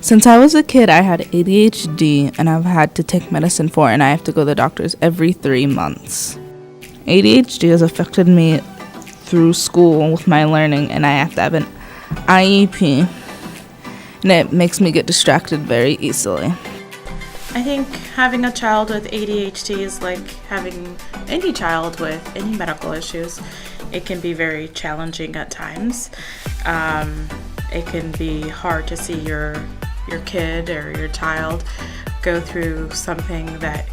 Since I was a kid, I had ADHD, and I've had to take medicine for it, and I have to go to the doctors every 3 months. ADHD has affected me through school with my learning, and I have to have an IEP, and it makes me get distracted very easily. I think having a child with ADHD is like having any child with any medical issues. It can be very challenging at times. It can be hard to see your kid or your child go through something that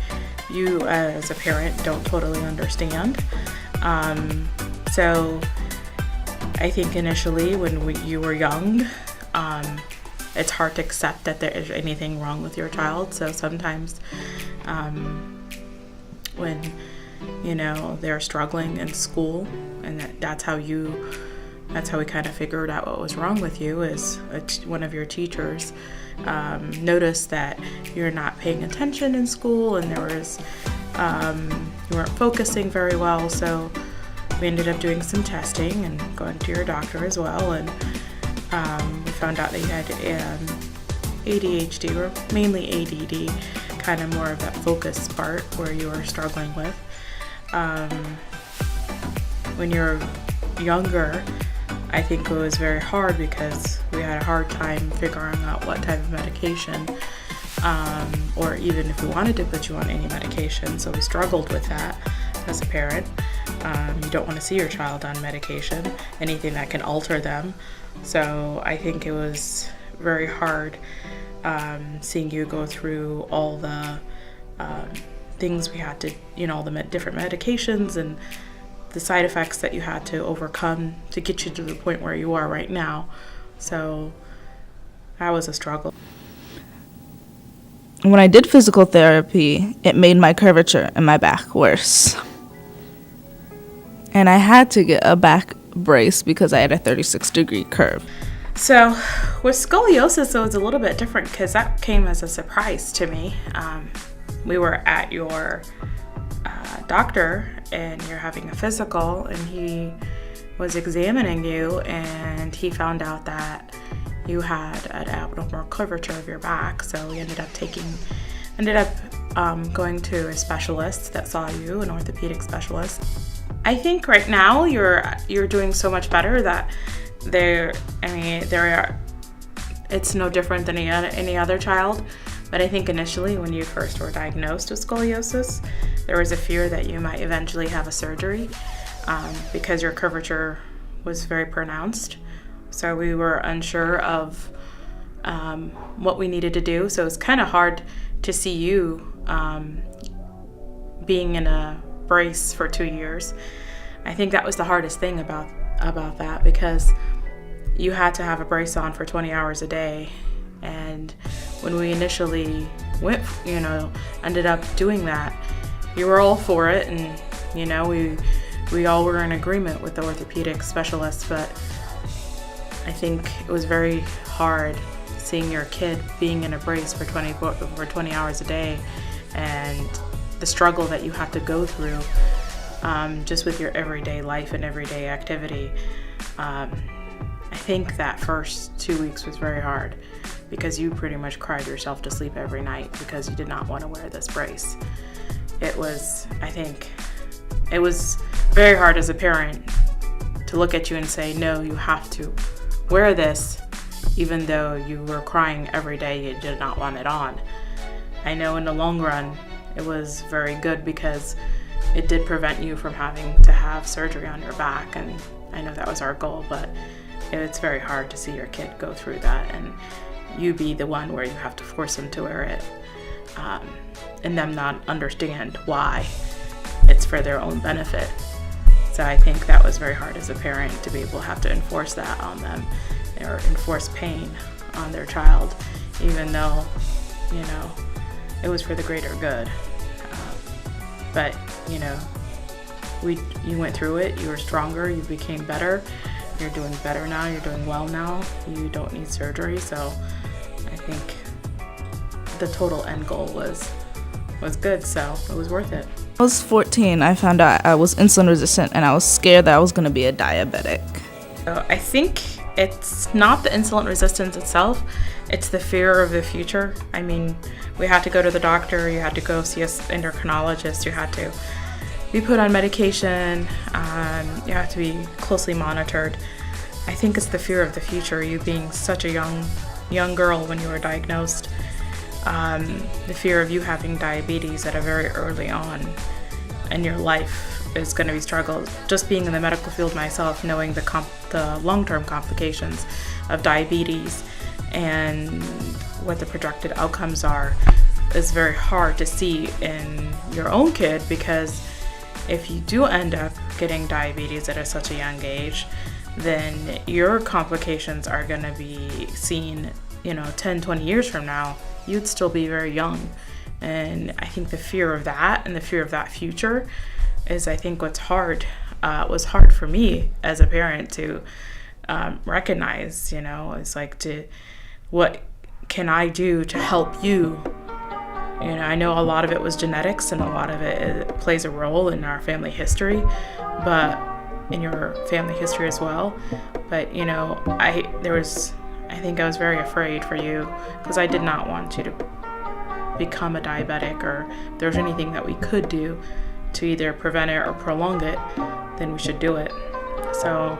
you as a parent don't totally understand. So I think initially when you were young, it's hard to accept that there is anything wrong with your child. So sometimes when they're struggling in school, and that's how we kind of figured out what was wrong with you, is one of your teachers noticed that you're not paying attention in school, and there was you weren't focusing very well. So we ended up doing some testing and going to your doctor as well, and we found out that you had ADHD, or mainly ADD, kind of more of that focus part where you were struggling with. When you're younger, I think it was very hard because we had a hard time figuring out what type of medication, or even if we wanted to put you on any medication. So we struggled with that as a parent. You don't want to see your child on medication, anything that can alter them. So I think it was very hard seeing you go through all the things we had to, all the different medications and the side effects that you had to overcome to get you to the point where you are right now. So that was a struggle. When I did physical therapy, it made my curvature in my back worse. And I had to get a back brace because I had a 36-degree curve. So with scoliosis, it was a little bit different because that came as a surprise to me. We were at your doctor, and you're having a physical, and he was examining you, and he found out that you had an abnormal curvature of your back. So we ended up going to a specialist that saw you, an orthopedic specialist. I think right now you're doing so much better that it's no different than any other child. But I think initially when you first were diagnosed with scoliosis, there was a fear that you might eventually have a surgery because your curvature was very pronounced. So we were unsure of what we needed to do. So it's kind of hard to see you being in a brace for 2 years. I think that was the hardest thing about that, because you had to have a brace on for 20 hours a day. And when we initially went, ended up doing that, you were all for it, and we all were in agreement with the orthopedic specialist. But I think it was very hard seeing your kid being in a brace for 20 hours a day, and the struggle that you have to go through just with your everyday life and everyday activity. I think that first 2 weeks was very hard because you pretty much cried yourself to sleep every night because you did not want to wear this brace. It was very hard as a parent to look at you and say, no, you have to wear this, even though you were crying every day you did not want it on. I know in the long run it was very good because it did prevent you from having to have surgery on your back, and I know that was our goal, but it's very hard to see your kid go through that and you be the one where you have to force them to wear it, and them not understand why it's for their own benefit. So I think that was very hard as a parent to be able to have to enforce that on them, or enforce pain on their child, even though, it was for the greater good. But, you went through it, you were stronger, you became better, you're doing better now, you're doing well now, you don't need surgery. So I think the total end goal was good, so it was worth it. I was 14, I found out I was insulin resistant, and I was scared that I was going to be a diabetic. So I think it's not the insulin resistance itself, it's the fear of the future. I mean, we had to go to the doctor, you had to go see an endocrinologist, you had to be put on medication, you have to be closely monitored. I think it's the fear of the future, you being such a young girl when you were diagnosed, the fear of you having diabetes at a very early on in your life is going to be struggle. Just being in the medical field myself, knowing the long-term complications of diabetes and what the projected outcomes are is very hard to see in your own kid, because if you do end up getting diabetes at such a young age, then your complications are going to be seen, 10, 20 years from now. You'd still be very young. And I think the fear of that and the fear of that future is, I think, what's hard. Was hard for me as a parent to recognize. It's like, what can I do to help you? I know a lot of it was genetics, and a lot of it plays a role in our family history, but in your family history as well. But I think I was very afraid for you, because I did not want you to become a diabetic, or if there's anything that we could do to either prevent it or prolong it, then we should do it. So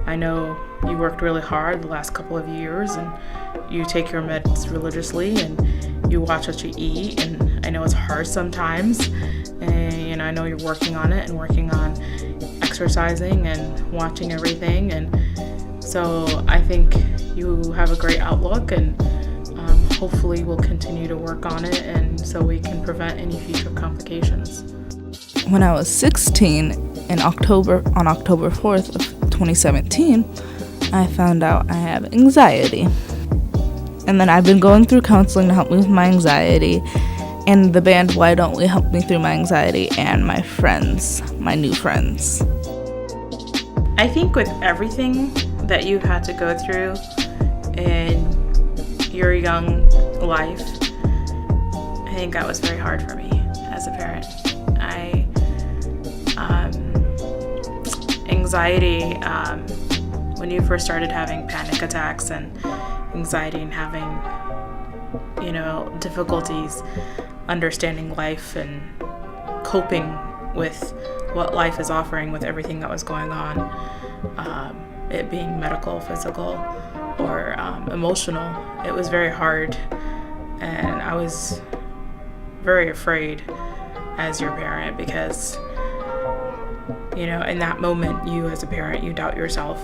I know you worked really hard the last couple of years, and you take your meds religiously, and you watch what you eat, and I know it's hard sometimes, and I know you're working on it and working on exercising and watching everything, and so I think you have a great outlook, and hopefully we'll continue to work on it, and so we can prevent any future complications. When I was 16, on October 4th of 2017, I found out I have anxiety. And then I've been going through counseling to help me with my anxiety, and the band Why Don't We helped me through my anxiety, and my friends, my new friends. I think with everything that you had to go through in your young life, I think that was very hard for me as a parent. Anxiety, when you first started having panic attacks and anxiety and having, difficulties understanding life and coping with what life is offering with everything that was going on, it being medical, physical, or emotional, it was very hard, and I was very afraid as your parent, because in that moment, you as a parent, you doubt yourself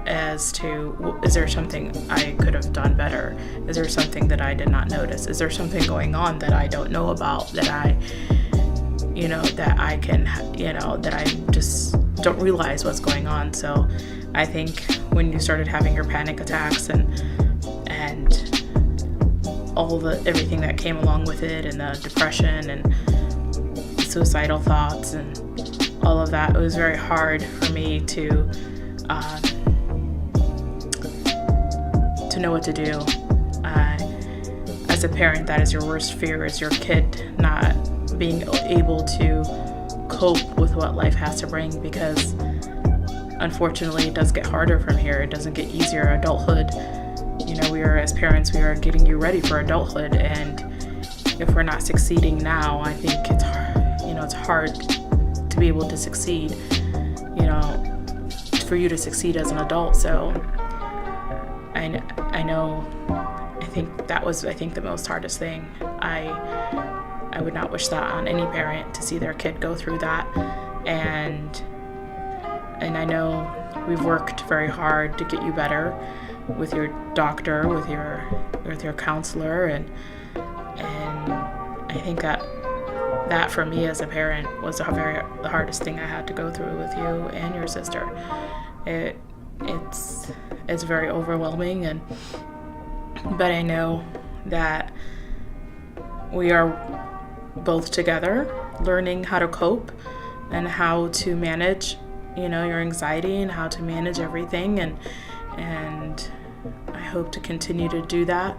as to, is there something I could have done better? Is there something that I did not notice? Is there something going on that I don't know about, that I just don't realize what's going on? So I think when you started having your panic attacks and everything that came along with it, and the depression and suicidal thoughts and all of that, it was very hard for me to know what to do. As a parent, that is your worst fear, is your kid not being able to cope with what life has to bring, because unfortunately it does get harder from here. It doesn't get easier. Adulthood, as parents, we are getting you ready for adulthood, and if we're not succeeding now, I think it's hard to be able to succeed, for you to succeed as an adult. So I think that was the most hardest thing. I would not wish that on any parent, to see their kid go through that, and I know we've worked very hard to get you better with your doctor, with your counselor, and I think that for me as a parent was the hardest thing I had to go through with you and your sister. It's very overwhelming, but I know that we are both together learning how to cope and how to manage, your anxiety, and how to manage everything, and I hope to continue to do that,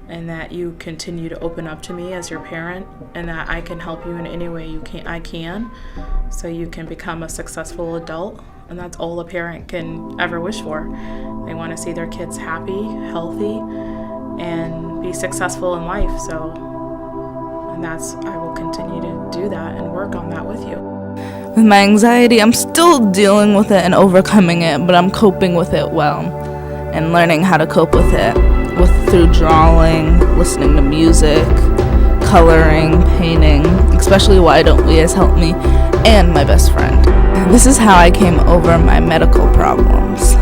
and that you continue to open up to me as your parent, and that I can help you in any way I can, so you can become a successful adult, And that's all a parent can ever wish for. They want to see their kids happy, healthy, and be successful in life. And I will continue to do that and work on that with you. With my anxiety, I'm still dealing with it and overcoming it, but I'm coping with it well and learning how to cope with it through drawing, listening to music, coloring, painting, especially Why Don't We has helped me, and my best friend. This is how I came over my medical problems.